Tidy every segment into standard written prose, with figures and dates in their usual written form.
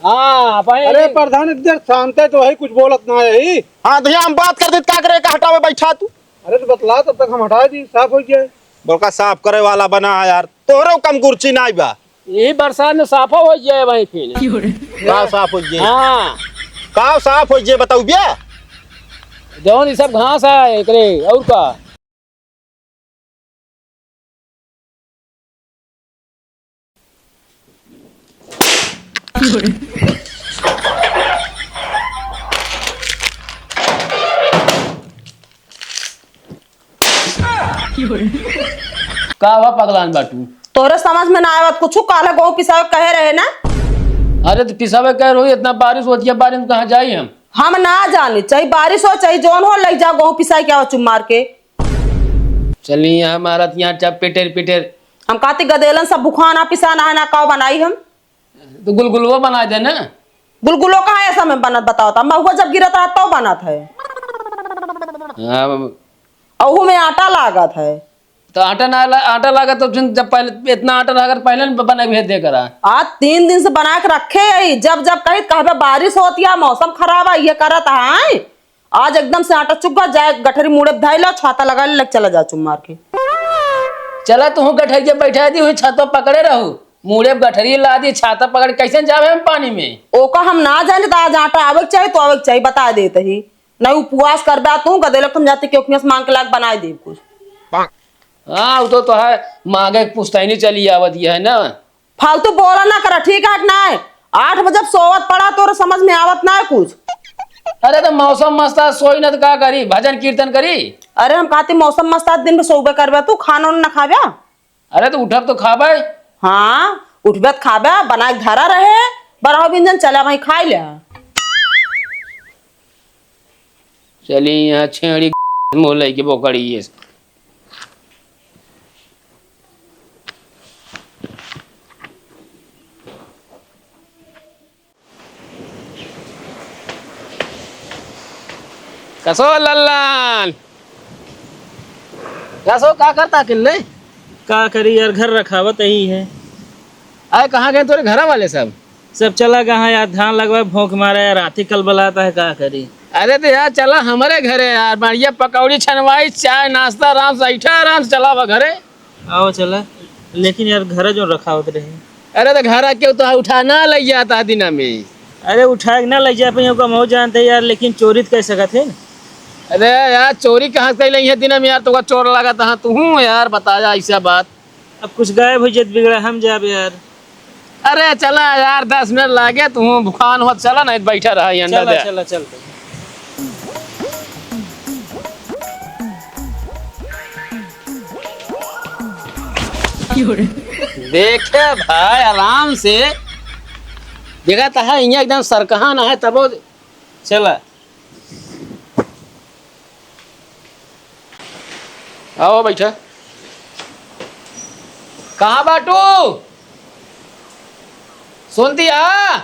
हाँ अरे प्रधान इधर शांत है तो वही कुछ बोलत ना है। हाँ तो हम बात कर दे क्या करे का हटावे बैठा तू। अरे तो बतला तब तक हम हटा दी साफ हो जाए। बोलका साफ करे वाला बना है यार तोहरो कम कुर्सी ना बा। यही बरसात में साफा हो जाए वही फिर। का साफ हो जे हाँ का साफ हो जे बताऊ बिया। जौन ये सब घास है एकरे और का। का हुआ पगलान बाटू। तोरे समझ में ना आवत कुछ काला गो पिसाव कहे रहे ना। अरे तो पिसावे कह रही इतना बारिश होती है बारिश में कहाँ जाई हम ना जाने चाहे बारिश हो चाहे जौन हो लग जा गो पिसाई क्या हो चुम मार के। चलिए हमारा यहाँ चप पिटेर पिटेर हम कहते गदेलन सब बुखाना पिसाना है ना काव बनाई हम। तो गुलगुलवा बना दे ना। गुलगुलो कहाँ ऐसा में बनत बताओ था महुआ जब गिरत रहा तो बनत है। हाँ अहू में आटा लागत है। तो आटा लगा तो जब पहले इतना आटा लगा पहले बना भेज दे करा। आज 3 दिन से बना के रखे है जब जब कही कहबे बारिश होती है मौसम खराब है ये करत है। आज एकदम से आटा चुका जाए गठरी मुड़े धाई लो छाता लगा ले लग चला जा चुम मार के। चला तू गठरिया बैठा दी हुई छाता पकड़े रहू मुड़े गठरी ला दी छाता पकड़ कैसे जावे हम पानी में। ओका हम ना जाने तो आज आटा आवे चाहिए तो आवे चाहिए बता देते ही नहीं उपवास कर बा तू गदेलक तुम जाते क्यों मांग के लाग बनाए दे कुछ। हाँ वो तो है मांगे पुश्तैनी चली आवत है ना। फालतू बोला ना करा ठीक है ना 8 बजे सोवत पड़ा तो समझ में आवत ना है कुछ। अरे तो मौसम मस्त सोई ना तो क्या करी भजन कीर्तन करी। अरे हम कहते मौसम मस्त दिन में सोबे करबे तू खाना न खाबे। अरे तो उठब तो खाबे। हाँ उठबे खाबे बना के धरा रहे बड़ा व्यंजन चला वही खाई ले। चली यहाँ छेड़ी मोल के बोकड़ी ये कसो लल्लान कसो का करता किल्ले का करी यार घर रखावत ही है। आए कहाँ गए तोरे घर वाले सब चला कहाँ यार धान लगवाए भोंक मारा यार राती कल बलाता है का करी। अरे तो यार चला हमारे घरे यार बढ़िया पकौड़ी छनवाई चाय नाश्ता आराम से ऐठा आराम से चला घरे आओ चला लेकिन यार घर जो रखावत रहे। अरे तो घर आके तो उठाना लग जाता दिना में। अरे उठा के ना लग जाए पे का मो जानते यार लेकिन चोरी तो कैसे सकत है। अरे यार चोरी कहाँ कर ली है दिन में यार तो चोर लगा था तू यार बता जा ऐसा बात। अब कुछ गायब हो जाए बिगड़ा हम जाब यार। अरे चला यार 10 मिनट लागे तू भुखान हो चला नहीं बैठा रहा अंडा चला दे। चला चल देखे भाई आराम से देखा था यहाँ एकदम सरकहा ना है तब चला आओ बैठा कहाँ बाटू सुनती आ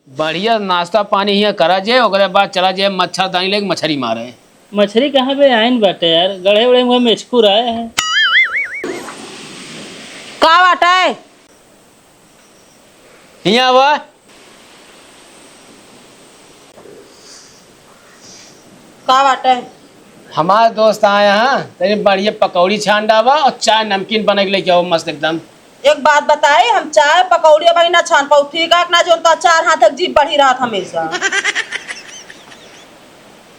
बढ़िया नाश्ता पानी यहाँ करा जाए ओकरे बाद चला जाए मच्छरदानी लेके मछली मारे। मछली कहाँ पे आइन बाटे यार गड़े उड़े हुए मेचकुर आए हैं। का बाटा है यहाँ हुआ का बाटा है। हमारे दोस्त आए हैं तेरी बढ़िया पकौड़ी छान डावा और चाय नमकीन बने के लेके आओ मस्त एकदम। एक बात बताए हम चाय पकौड़ी भाई ना छान पाऊ ठीक है ना जो तो 4 हाथ तक जीप बढ़ी रहा था हमेशा।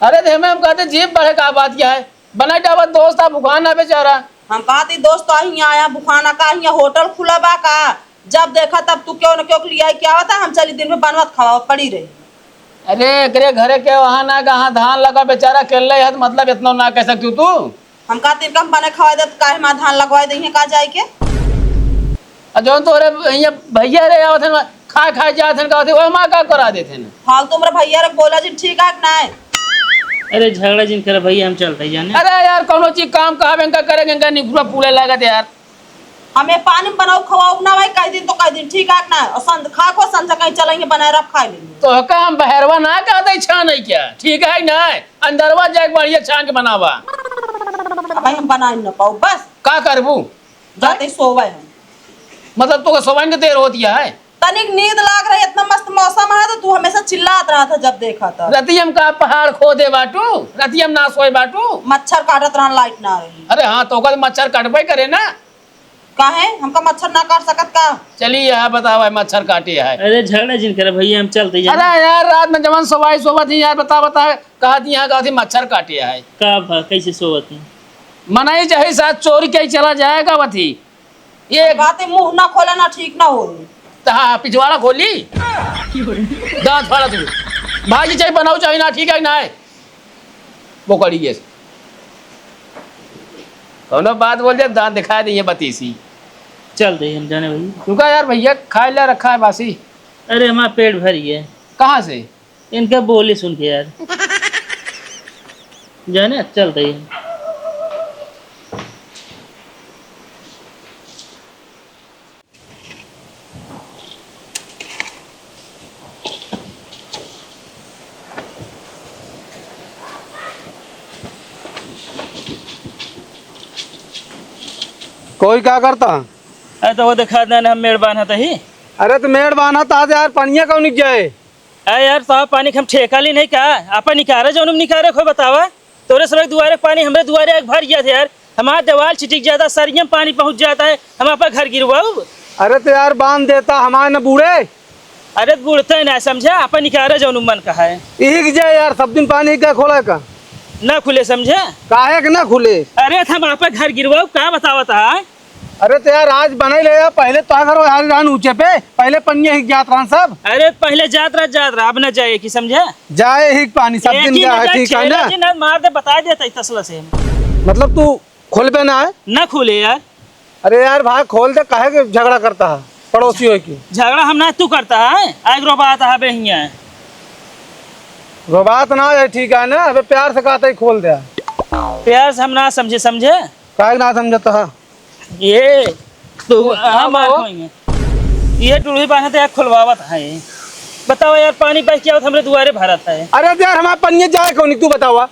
अरे थे हम कहते जीप बढ़े का बात क्या है बना डावा दोस्त था भुखान है बेचारा। हम कहती दोस्त ही आया बुखाना का यहाँ होटल खुला बा का जब देखा तब तू क्यों न क्यों लिया क्या होता हम चली दिन में बनवत खवा पड़ी रही। अरे करे घरे के वहाँ ना कहाँ धान लगा बेचारा केले है मतलब इतना ना कह सकती तू। हम कहते कम बने खवा दे काहे मां धान लगवाए दे का जाए के। जो तोरे भैया रे आवत खा खा जात का वो माँ का करा देते न हाल तुमरा भैया रे बोला जी ठीक है ना है। अरे झगड़ा जिन कर भैया हम चलते जाने। अरे यार कोनो चीज काम कहा बेंका करेंगे इनका निपुरा पूरे लागत यार। हमें पानी में बनाओ खवाओ ना भाई कई दिन तो कई दिन ठीक है ना और संद खा को संजा कहीं चलेंगे बनाए रख खा लेंगे। तो का हम बहरवा ना कहते छान है क्या ठीक है ना अंदरवा जाके बढ़िया छान के बनावा। भाई हम बना ना पाओ बस का करबू जाते सोवे हम मतलब तो सोवाइन के देर होती है। तनिक नींद लाग रही, इतना मस्त मौसम है तो तू हमेशा चिल्लात रहा था जब देखा था। रतियम का पहाड़ खोदे बाटू, रतियम ना सोए बाटू। मच्छर काटत रहा, लाइट ना रही। अरे हाँ तो ओकर मच्छर कटबे करे ना। काहे हमका मच्छर ना काट सकत का? चलिए यहाँ बताओ मच्छर काटे है। अरे झगड़ा जिन करे भैया हम चलते जाए। अरे यार रात में जवन सोवाई सोवत ही यार बता कहा थी यहाँ कहा थी मच्छर काटे है। का भा कैसे सोवत है? मनाई चाहे साथ चोरी कहीं चला जाएगा वथी ये बातें मुंह ना खोला ना ठीक ना हो। हाँ पिछवाड़ा खोली दांत फाड़ा तू भाजी चाहे बनाओ चाहे ना ठीक है ना है वो करिए कौन बात बोल दे दांत दिखा दे बतीसी। चल दे हम जाने भैया। रुका यार भैया खाए ला रखा है बासी। अरे हमारा पेट भरी है। कहाँ से? इनका बोली सुन के यार जाने चलते हैं। कोई क्या करता? अरे तो वो दिखा देना हम मेड़ बांधा था ही। अरे तो मेड़ बांधा था यार, पनिया कौन निक जाए? अरे यार साहब पानी के हम ठेका ली नहीं कहा आपा निकारे जो निकारे कोई बतावा तोरे सब दुआरे पानी हमारे दुआरे भर गया था यार। हमारा दीवार छिटिक जाता सरियम पानी पहुंच जाता है हम आपा घर गिरवाऊ। अरे तो यार बांध देता हमारे न बूढ़े। अरे बुढ़ते ना समझा आपा निकारे जो मन कहा है एक जाए यार, सब दिन पानी क्या खोला का ना खुले समझे काहे के ना खुले? अरे हम आपा घर गिरवाऊ क्या बतावत है? अरे तो यार आज बने ले यार, पहले तो अगर यार रान ऊंचे पे पहले पनिया ही जात रहा सब। अरे पहले जात रहा अब न जाए कि समझे जाए ही पानी सब दिन क्या है ठीक है ना? मार दे बता देता तसला से मतलब तू खोल पे ना है न खुले यार। अरे यार भाई खोल दे, काहे के झगड़ा करता है पड़ोसी हो की? झगड़ा हम ना तू करता है आग रो बात है बेहिया वो बात ना है ठीक है ना? अबे प्यार से कहता ही खोल दे। प्यार से हम ना समझे काहे ना समझता है? ये तो हम ये टूड़ी बांधा तो यार खुलवावत है। बताओ यार पानी बह के आवत हमरे दुआरे भरत है। अरे यार हमारे पनिया जाए कौन तू बतावा?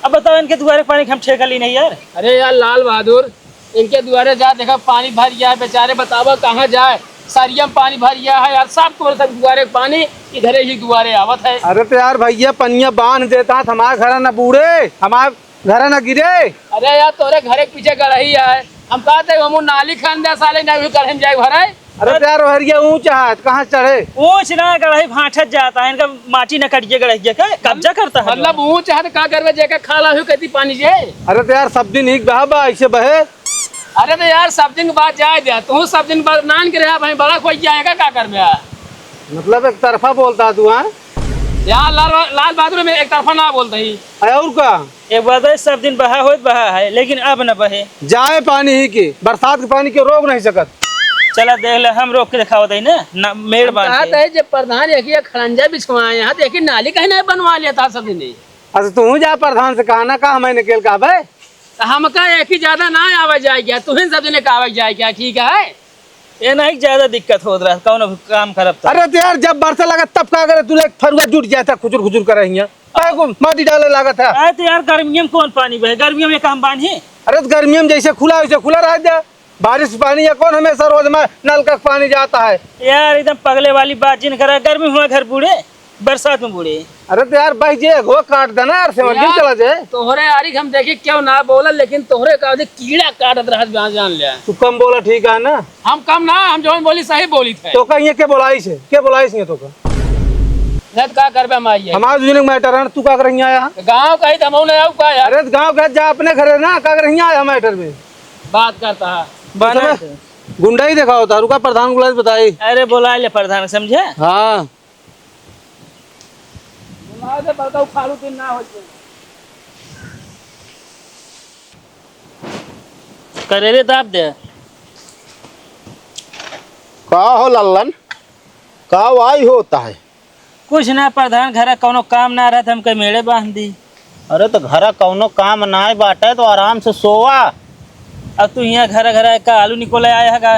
अब बताओ इनके दुआरे पानी हम ठेका ली नहीं यार। अरे यार लाल बहादुर इनके द्वारे जा देखा पानी भर गया है बेचारे बतावा कहाँ जाए। सरियम पानी भर गया है यार सब को सब दुआरे पानी इधर ही दुआरे आवत है। अरे तो यार भैया पनिया बांध देता हमारे घर न बूढ़े, हमारे घर न गिरे। अरे यार तोरे घरे के पीछे गढ़ही है हम कहते हम नाली खान दे साले नहीं कर हम जाए भरे। अरे तो यार हरिया ऊंचा है कहाँ चढ़े? ऊंच ना गढ़ाई भाठत जाता है इनका माटी न कटिए गढ़ाई का कब्जा करता है। मतलब ऊंच है तो का करवे जेके खाला हुई कहती पानी जे। अरे तो यार सब दिन ही बहा ऐसे बहे। अरे तो यार सब दिन बाद जाए दे तू सब दिन बाद नान के रहा भाई बड़ा कोई जाएगा का करवे। मतलब एक तरफा बोलता तू? हाँ यार लाल बहादुर में एक तरफा ना बोलते ही और का एक बात है सब दिन बहा हो बहा है लेकिन अब न बहे जाए पानी ही की बरसात के पानी के रोक नहीं सकत। चला देख ले हम रोक के दिखावत है ना मेड़ बांध के। है जब प्रधान देखिए खड़ंजा बिछवाए यहाँ देखिए नाली कहीं नहीं बनवा लिया था सब दिन। अच्छा तू जा प्रधान से कहना का मैंने केल का भाई हमका एक ही ज्यादा ना आवे जाए क्या तुहिन सब दिन आवे जाए क्या ठीक है? ये नहीं ज्यादा दिक्कत हो रहा कौन काम खराब था। अरे तो यार जब बरसा लगा तब का करे तू फरुआ जुट जाता खुचुर खुचुर करे यहाँ माटी डाले लागत है। अरे तो यार गर्मियों में कौन पानी बहे गर्मियों में काम बांधी। अरे तो गर्मियों में जैसे खुला वैसे खुला रह जा, बारिश पानी या कौन हमेशा रोज में नल का पानी जाता है? यार एकदम पगले वाली बात जिन करा गर्मी हुआ घर बूढ़े बरसात में बूढ़े। अरे तो यार भाई जे घो काट देना यार से दिन चला जाए। तोहरे यारी हम देखी क्यों ना बोला लेकिन तोहरे का कीड़ा काटत रहा जान लिया। तू कम बोला ठीक है ना? हम कम ना हम जो बोली सही बोली थे। तो का ये के बोलाई से के बोलाई से तो का नहीं का करबे हम आइए हमारे दूसरे मैटर है तू का कर रही आया? गांव कही तमौ ने आऊ का यार। अरे गांव का जा अपने घरे ना का कर रही आया मैटर में बात करता है बना गुंडा ही देखा होता रुका प्रधान गुलाज बताई। अरे बोला ले प्रधान समझे। हाँ खालू दिन ना हो करेले दाब दे का हो लल्लन का वाई होता है? कुछ ना प्रधान घर कोनो काम ना रहा हमके मेड़े बांध दी। अरे तो घर कौनो काम ना बाटे तो आराम से सोवा। अब तू यहाँ घर का आलू निकोले आया है का?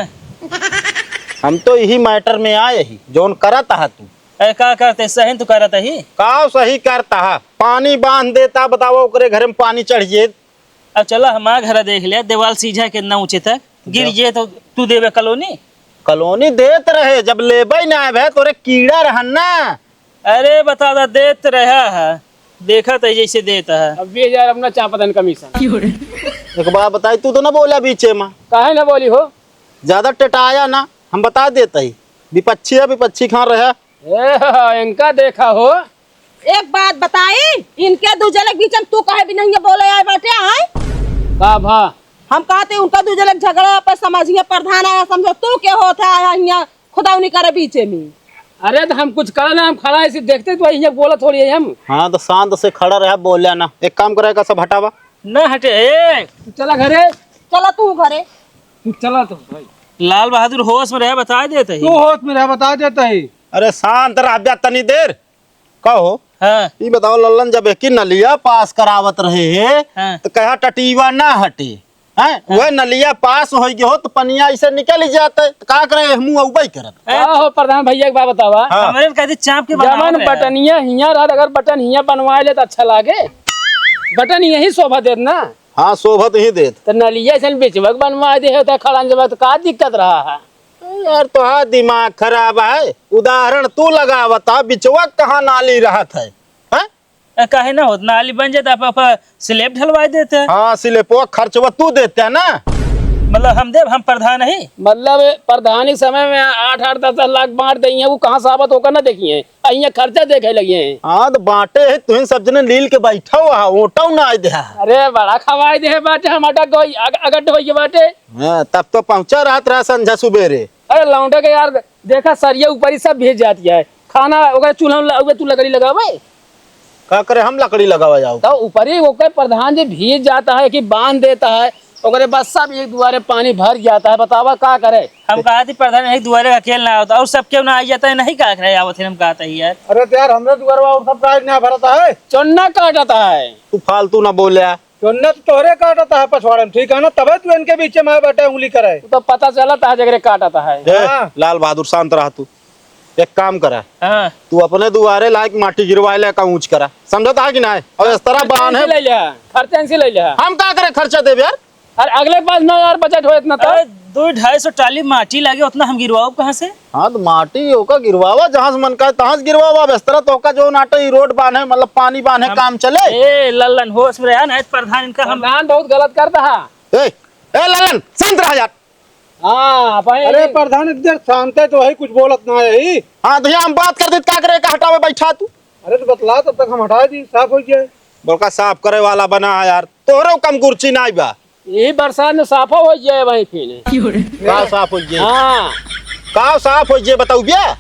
हम तो यही मैटर में आए ही जोन करत है तू। अरे का करते सही तू करत ही का सही करता है पानी बांध देता बताओ ओकरे घर में पानी चढ़िए। अब चलो हमारा घर देख लिया दीवार सीझा कितना ऊंचे तक गिर जाए तो तू देवे कलोनी कॉलोनी देत रहे जब लेबे ना है तोरे कीड़ा रहना। अरे बता दा देत रहा है, देखा था जैसे देता है। अब 20,000 अपना चापतन कमीशन। एक बात बताई, तू तो ना बोला बीचे में, काहे ना बोली हो? ज्यादा टटाया ना, हम बता देते ही विपक्षी है, विपक्षी खान रहे। इनका देखा हो। एक बात बताई, इनके दूजे के बीच में तू कहे भी नहीं बोले आए बाटे आए। का भा हम कहते उनका दूजे लग झगड़ा पर समझिए प्रधान आया समझो तू क्या होता है यहाँ खुदा नहीं करे बीचे में। अरे तो हम कुछ करा ना, हम खड़ा ऐसे देखते तो यहाँ बोला थोड़ी है हम। हाँ तो शांत से खड़ा रहा, बोलिया ना। एक काम करेगा सब हटावा। न हटे ए, तू चला घरे, चला तू घरे। तू चला तो भाई। लाल बहादुर होश में रहे बता देते ही। तू होश में रह बता देता ही। अरे शांत रह जा तनी देर। कहो हाँ ये बताओ लल्लन जब एक नलिया पास करावत रहे है हाँ। तो कहा टटीवा ना हटे हैं, वह नलिया पास हो गई हो तो पनिया ऐसे निकल जाते तो का करे, मुंह उबई करत। का हो प्रधान भैया एक बात बतावा। हाँ। हमारे कहते चाप के जमन बनावत रहे। बटनिया हिया रहा, अगर बटन हिया बनवा ले तो अच्छा लागे। बटन यही शोभा देत ना, हाँ शोभत ही देत। तो नलिया ऐसे बेचवक बनवा दे हो तो खड़ा जब तो का दिक्कत रहा है। यार तो हाँ दिमाग खराब है। उदाहरण तू लगावता बिचवा कहाँ नाली रहत है, हैं? काहे ना होत नाली बन जाता आप स्लेब ढलवा देते हैं। हाँ सिलेपो खर्चवा तू देते है ना। मतलब हम देव हम प्रधान है। मतलब प्रधानी समय में 8-8 10 लाख बांट दी है, वो कहाँ साबित होकर ना देखिए, यहाँ खर्चा देखे लगे हैं। हाँ तो बांटे है तुम सब जने लील के बैठा हुआ ओटाऊ ना दे। अरे बड़ा खवाई दे बाटे, हम अटक गई अगट हो बाटे। हाँ तब तो पहुंचा रात रहा संझा सुबेरे। अरे लौंडे के यार देखा सरिया ऊपर ही सब भेज जाती है, खाना ओकर चूल्हा तू लकड़ी लगावे का करे हम लकड़ी लगावा जाओ। तो ऊपर ही ओकर प्रधान जी भेज जाता है कि बांध देता है, ओकरे बस सब एक दुआरे पानी भर जाता है। बतावा का करे। हम कहा थी प्रधान एक दुआरे अकेले ना होता और सब क्यों ना आ जाता है, नहीं का रहे आवत हम कहता ही यार। अरे तो यार हमरे दुआरवा और सब काट ना भरता है। चुन्ना काटता है। तू फालतू ना बोले। चुन्ना तो तोहरे काटता है पछवाड़े में, ठीक है ना, तबे तू इनके बीच में बैठे उंगली करे। तो पता चला था जगह काटता है। हाँ। लाल बहादुर शांत रहा तू। एक काम करा, हाँ तू अपने दुआरे लायक माटी गिरवा ले का ऊंच करा, समझता है कि ना है? और इस तरह बहान है ले लिया खर्चा से ले लिया। हम क्या करे खर्चा दे यार। अरे अगले पास 9,000 बजट हो इतना तो। 200-250 टाली माटी लागे उतना हम गिरवाओ कहाँ से। हाँ तो माटी होका गिरवावा जहाँ से मन का तहाँ से गिरवावा। इस तरह तो का जो नाटे ही रोड बांधे मतलब पानी बांधे काम चले। ए लल्लन होश में रहा ना प्रधान इनका हम। प्रधान बहुत गलत करता है। ए ललन शांत रह यार। हाँ अरे प्रधान इधर शांत है तो वही कुछ बोलत ना है ही। हाँ तो यहाँ हम बात कर दे क्या करे का हटावे बैठा तू। अरे तो बतला तब तक हम हटा दी, साफ हो जाए। बोलका साफ करे वाला बना है यार, तोहरे कम कुर्सी ना बा। यही बरसात में साफा हो जाए वहीं फिर। का साफ हो जाए, हाँ का साफ हो जाए बताऊ भैया।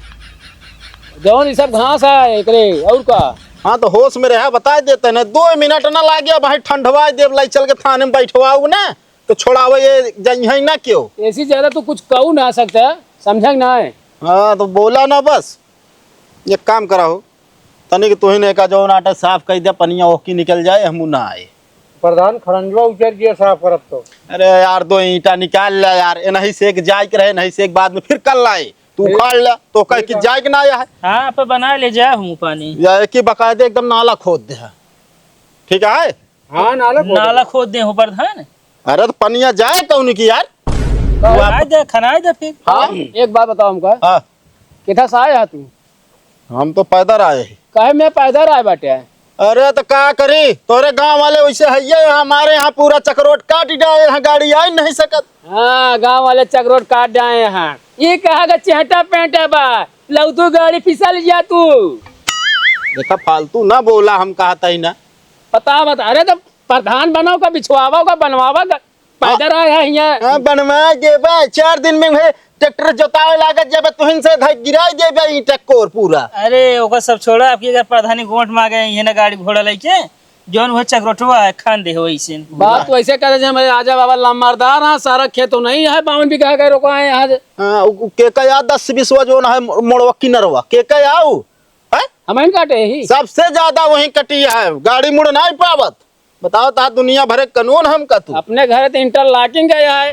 जौन ये सब घास है एकरे और का। हाँ तो होश में रहा बता देते ना, 2 मिनट ना लागे भाई ठंडवा देव लाई चल के थाने में बैठवाऊ ना तो छोड़ावे ये जही ना क्यों। ऐसी ज्यादा तू कुछ कहू ना सकता, समझ ना है। हाँ तो बोला ना बस। एक काम कराओ तनिक तू ही ने का जो नाटे साफ कर दे, पनिया ओकी निकल जाए हम ना आए। प्रधान खरंजवा उचर दिया साफ करब तो। अरे यार 2 ईंटा निकाल ले यार, नहीं से एक जाय के रहे नहीं से एक बाद में फिर कल लाए तू उखाड़ ले तो कह कि जाय के ना आया है। हाँ आप बना ले जाए हूँ पानी। या एक ही बकायदे एकदम नाला खोद दे है, ठीक है। हाँ नाला खोद दे हो प्रधान। अरे तो पनिया जाए कौन की यार। खनाए दे फिर। हाँ एक बात बताओ हमका, हाँ किथा से आया तू? हम तो पैदल आए हैं। कहे मैं पैदल आए बाटे। अरे तो क्या करी, तोरे गांव वाले वैसे है ये, हमारे यहाँ पूरा चक्रोट काट डाले, यहाँ गाड़ी आ नहीं सकत। हाँ गांव वाले चक्रोट काट जाए यहाँ। ये कहा का चहटा पेंटा बा लऊ तू गाड़ी फिसल जा तू। देखा फालतू ना बोला, हम कहता ही ना। बता अरे तो प्रधान बनाओ का बिछवावा का बनवावा का पैदल आया यहाँ। हाँ बनवा के बा 4 दिन में ट्रैक्टर जोतावे लागत जब तुहिन से गिराई देबे ईंटा कोर पूरा। अरे ओका सब छोड़ा, आपकी अगर प्रधानी गोंठ मांगे ये ना गाड़ी घोड़ा लेके जौन वो चक्रोटवा है खान दे हो ऐसे। बात तो ऐसे करे जब आजा बाबा लम्बारदार हाँ, सारा खेत तो नहीं है 52 बीघा का रोका है यहाँ से। हाँ के का 10-20 जो है मोड़वा किनरवा के का आऊ है हम काटे ही सबसे ज्यादा वही कटिया है, गाड़ी मुड़ नहीं पावत। बताओ ता दुनिया भरे कानून हम का तू। अपने घर तो इंटरलॉकिंग गया है,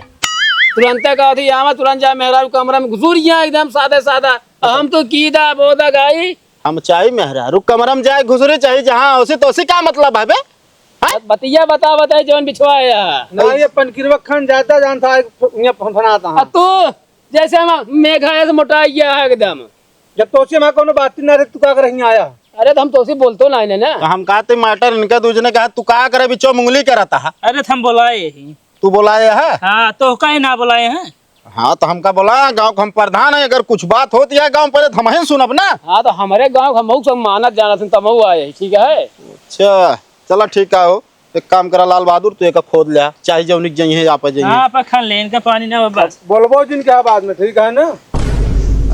तुरंत का थी यहाँ तुरंत जा मेहरा कमरा में घुसूर गया एकदम सादा सादा। हम तो कीदा बोदा गाई हम चाहे मेहरा रुक कमरा में जाए घुसरे चाहिए जहाँ उसी तो उसी का मतलब है बे। बतिया बता जौन बिछवाया ना ये पनकिरवा खान ज्यादा जानता है, यहाँ फनाता है। तू जैसे हम मेघालय से मोटा गया है एकदम। जब तो से मैं कोनो बात ना रे तू का कर यहाँ आया। अरे तो हम तो उसी बोलतो ना इन्हें ना। तो हम कहते मैटर इनका दूसरे कहा तू का करे बिचो मुंगली करता है। अरे तो हम बुलाए ही। तू बुलाए है? हाँ तो कहीं ना बुलाए हैं। हाँ तो हमका बोला गांव का हम प्रधान है, अगर कुछ बात होती है गांव पहले तो हम ही सुनब ना। हाँ तो हमारे गाँव हम सब मानत जाना थे तमऊ आए, ठीक है। अच्छा चलो ठीक है हो, एक काम करा लाल बहादुर तू एक खोद लिया, चाहे जौनिक जाइए आप जाइए। हाँ पर खान लेन का पानी ना हो बस। बोलबो जिनके बाद में, ठीक है ना।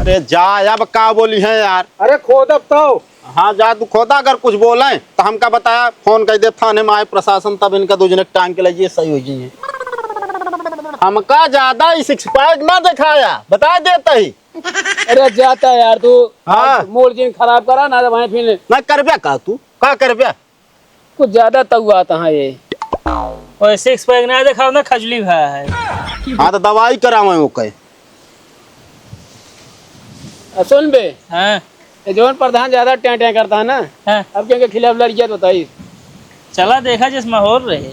अरे जा अब का बोली है यार। अरे खोद अब तो। हाँ जा तू खोदा, अगर कुछ बोले तो हमका बताया, फोन कर दे थाने में आए प्रशासन, तब इनका दूसरे टांग के लिए सही हो जाइए। हमका ज्यादा सिक्स पैक ना दिखाया, बता देता ही। अरे जाता है यार तू। हाँ। मूड जिन खराब करा ना वहीं फिर मैं करब्या का तू का करब्या। कुछ ज्यादा तऊ आता है ये। और 6 पैक ना दिखाओ ना खजली भा है। हाँ तो दवाई करावे वो कहे। सुन बे, हाँ ये जौन प्रधान ज्यादा टें टें करता है ना, हाँ अब क्या खिलाफ लड़कियां तो बताइए। चला देखा जिस माहौल रहे।